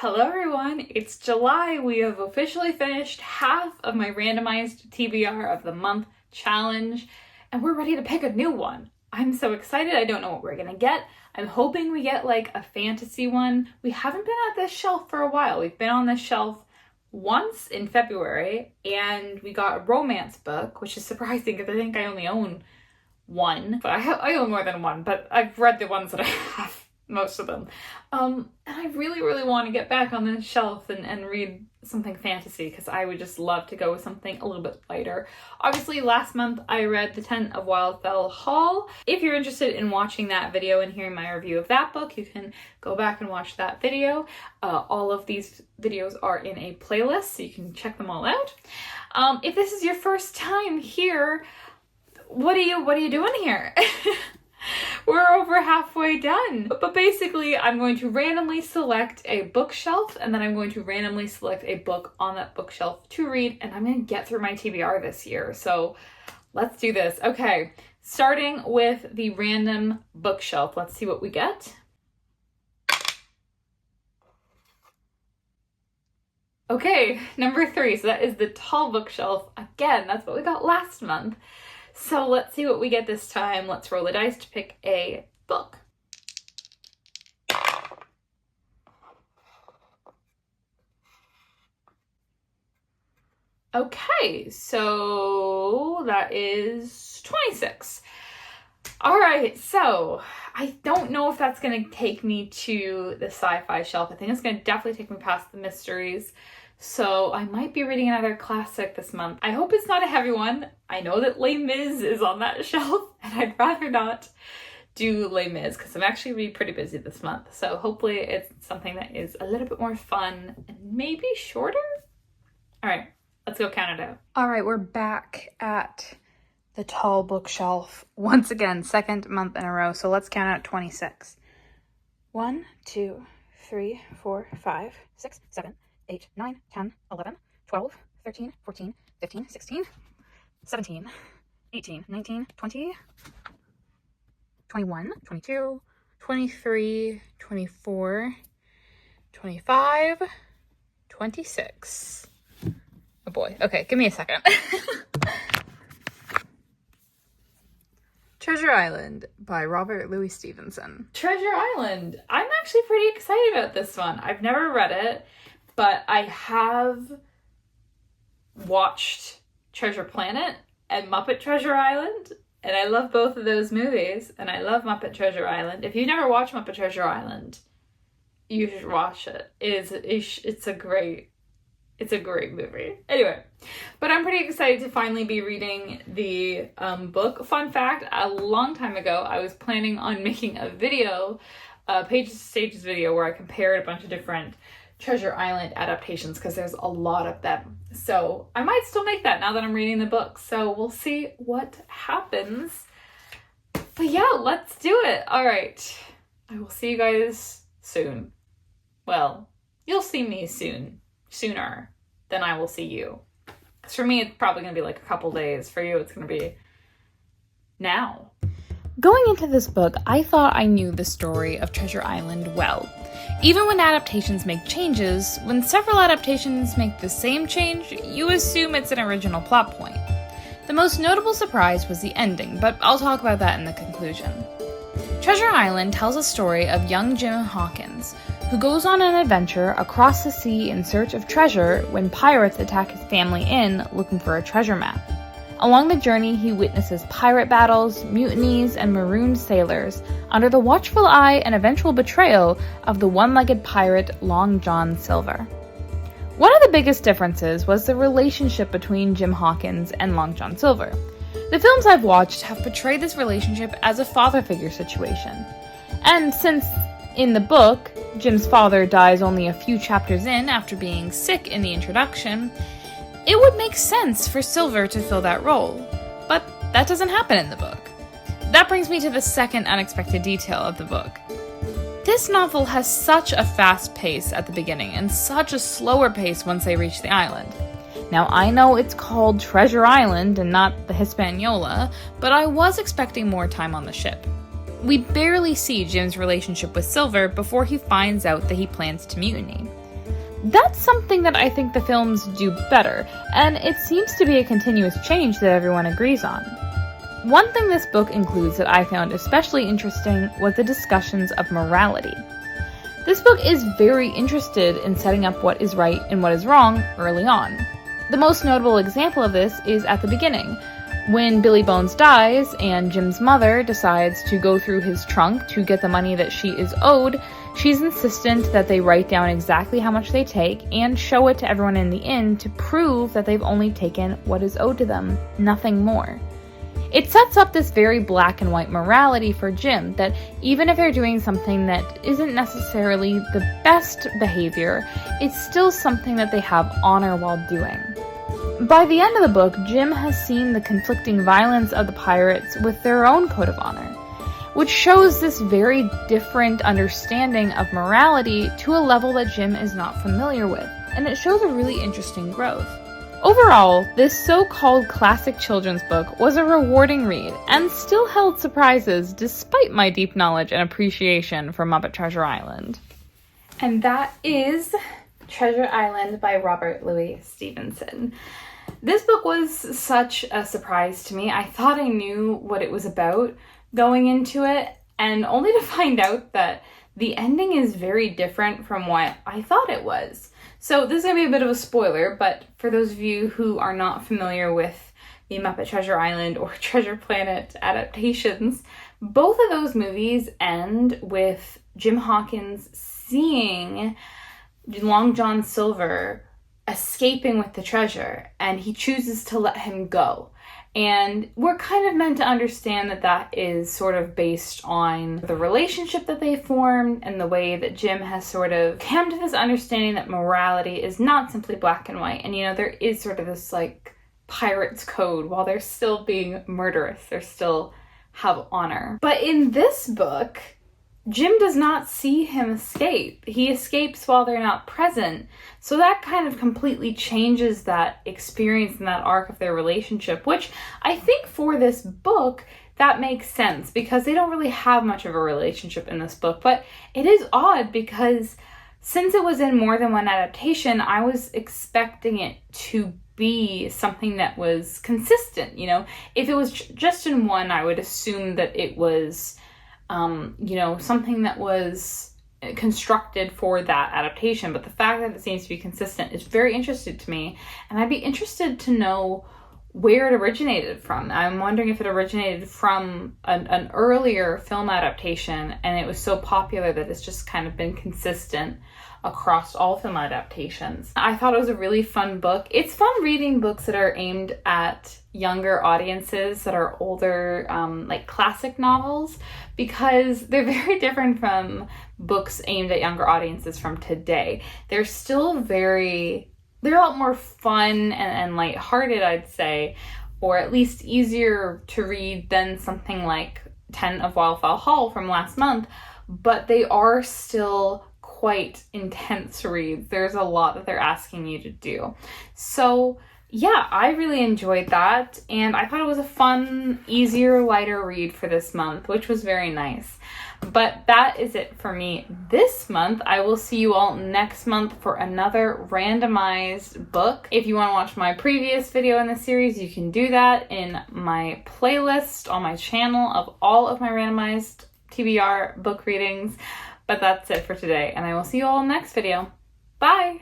Hello everyone, it's July. We have officially finished half of my randomized TBR of the month challenge, and we're ready to pick a new one. I'm so excited. I don't know what we're gonna get. I'm hoping we get like a fantasy one. We haven't been at this shelf for a while. We've been on this shelf once in February, and we got a romance book, which is surprising because I think I only own one. But I own more than one, but I've read the ones that I have. Most of them. And I really want to get back on this shelf and read something fantasy because I would just love to go with something a little bit lighter. Obviously, last month I read The Tent of Wildfell Hall. If you're interested in watching that video and hearing my review of that book, you can go back and watch that video. All of these videos are in a playlist, so you can check them all out. If this is your first time here, what are you doing here? We're over halfway done. But basically, I'm going to randomly select a bookshelf, and then I'm going to randomly select a book on that bookshelf to read, and I'm going to get through my TBR this year. So let's do this. Okay, starting with the random bookshelf. Let's see what we get. Okay, number 3. So that is the tall bookshelf. Again, that's what we got last month. So let's see what we get this time. Let's roll the dice to pick a book. Okay, so that is 26. All right, so I don't know if that's going to take me to the sci-fi shelf. I think it's going to definitely take me past the mysteries. So I might be reading another classic this month. I hope it's not a heavy one. I know that Les Mis is on that shelf, and I'd rather not do Les Mis because I'm actually going to be pretty busy this month. So hopefully it's something that is a little bit more fun and maybe shorter. All right, let's go count it out. All right, we're back at the tall bookshelf once again, second month in a row. So let's count out 26. 1, 2, 3, 4, 5, 6, 7, 8, 9, 10, 11, 12, 13, 14, 15, 16, 17, 18, 19, 20, 21, 22, 23, 24, 25, 26. Oh boy. Okay, give me a second. Treasure Island by Robert Louis Stevenson. Treasure Island. I'm actually pretty excited about this one. I've never read it, but I have watched Treasure Planet and Muppet Treasure Island, and I love both of those movies, and I love Muppet Treasure Island. If you've never watched Muppet Treasure Island, you should watch it. It's a great movie. Anyway, but I'm pretty excited to finally be reading the book. Fun fact, a long time ago, I was planning on making a video, a Pages to Stages video, where I compared a bunch of different Treasure Island adaptations because there's a lot of them. So I might still make that now that I'm reading the book. So we'll see what happens. But yeah, let's do it. All right. I will see you guys soon. Well, you'll see me sooner than I will see you. Because for me, it's probably going to be like a couple days. For you, it's going to be now. Going into this book, I thought I knew the story of Treasure Island well. Even when adaptations make changes, when several adaptations make the same change, you assume it's an original plot point. The most notable surprise was the ending, but I'll talk about that in the conclusion. Treasure Island tells a story of young Jim Hawkins, who goes on an adventure across the sea in search of treasure when pirates attack his family inn looking for a treasure map. Along the journey, he witnesses pirate battles, mutinies, and marooned sailors under the watchful eye and eventual betrayal of the one-legged pirate Long John Silver. One of the biggest differences was the relationship between Jim Hawkins and Long John Silver. The films I've watched have portrayed this relationship as a father figure situation. And since, in the book, Jim's father dies only a few chapters in after being sick in the introduction, it would make sense for Silver to fill that role, but that doesn't happen in the book. That brings me to the second unexpected detail of the book. This novel has such a fast pace at the beginning and such a slower pace once they reach the island. Now, I know it's called Treasure Island and not the Hispaniola, but I was expecting more time on the ship. We barely see Jim's relationship with Silver before he finds out that he plans to mutiny. That's something that I think the films do better, and it seems to be a continuous change that everyone agrees on. One thing this book includes that I found especially interesting was the discussions of morality. This book is very interested in setting up what is right and what is wrong early on. The most notable example of this is at the beginning, when Billy Bones dies and Jim's mother decides to go through his trunk to get the money that she is owed. She's insistent that they write down exactly how much they take and show it to everyone in the inn to prove that they've only taken what is owed to them, nothing more. It sets up this very black and white morality for Jim, that even if they're doing something that isn't necessarily the best behavior, it's still something that they have honor while doing. By the end of the book, Jim has seen the conflicting violence of the pirates with their own code of honor, which shows this very different understanding of morality to a level that Jim is not familiar with, and it shows a really interesting growth. Overall, this so-called classic children's book was a rewarding read, and still held surprises despite my deep knowledge and appreciation for Muppet Treasure Island. And that is Treasure Island by Robert Louis Stevenson. This book was such a surprise to me. I thought I knew what it was about going into it, and only to find out that the ending is very different from what I thought it was. So this is going to be a bit of a spoiler, but for those of you who are not familiar with the Muppet Treasure Island or Treasure Planet adaptations, both of those movies end with Jim Hawkins seeing Long John Silver escaping with the treasure, and he chooses to let him go. And we're kind of meant to understand that that is sort of based on the relationship that they formed and the way that Jim has sort of come to this understanding that morality is not simply black and white. And, there is sort of this, pirate's code. While they're still being murderous, they still have honor. But in this book, Jim does not see him escape. He escapes while they're not present. So that kind of completely changes that experience and that arc of their relationship, which I think for this book, that makes sense because they don't really have much of a relationship in this book. But it is odd because since it was in more than one adaptation, I was expecting it to be something that was consistent. If it was just in one, I would assume that it was something that was constructed for that adaptation. But the fact that it seems to be consistent is very interesting to me, and I'd be interested to know where it originated from. I'm wondering if it originated from an earlier film adaptation and it was so popular that it's just kind of been consistent across all film adaptations. I thought it was a really fun book. It's fun reading books that are aimed at younger audiences that are older, classic novels, because they're very different from books aimed at younger audiences from today. They're a lot more fun and lighthearted, I'd say, or at least easier to read than something like 10 of Wildfowl Hall from last month, but they are still quite intense reads. There's a lot that they're asking you to do. So yeah, I really enjoyed that, and I thought it was a fun, easier, lighter read for this month, which was very nice. But that is it for me this month. I will see you all next month for another randomized book. If you want to watch my previous video in the series, you can do that in my playlist on my channel of all of my randomized TBR book readings. But that's it for today, and I will see you all in the next video. Bye!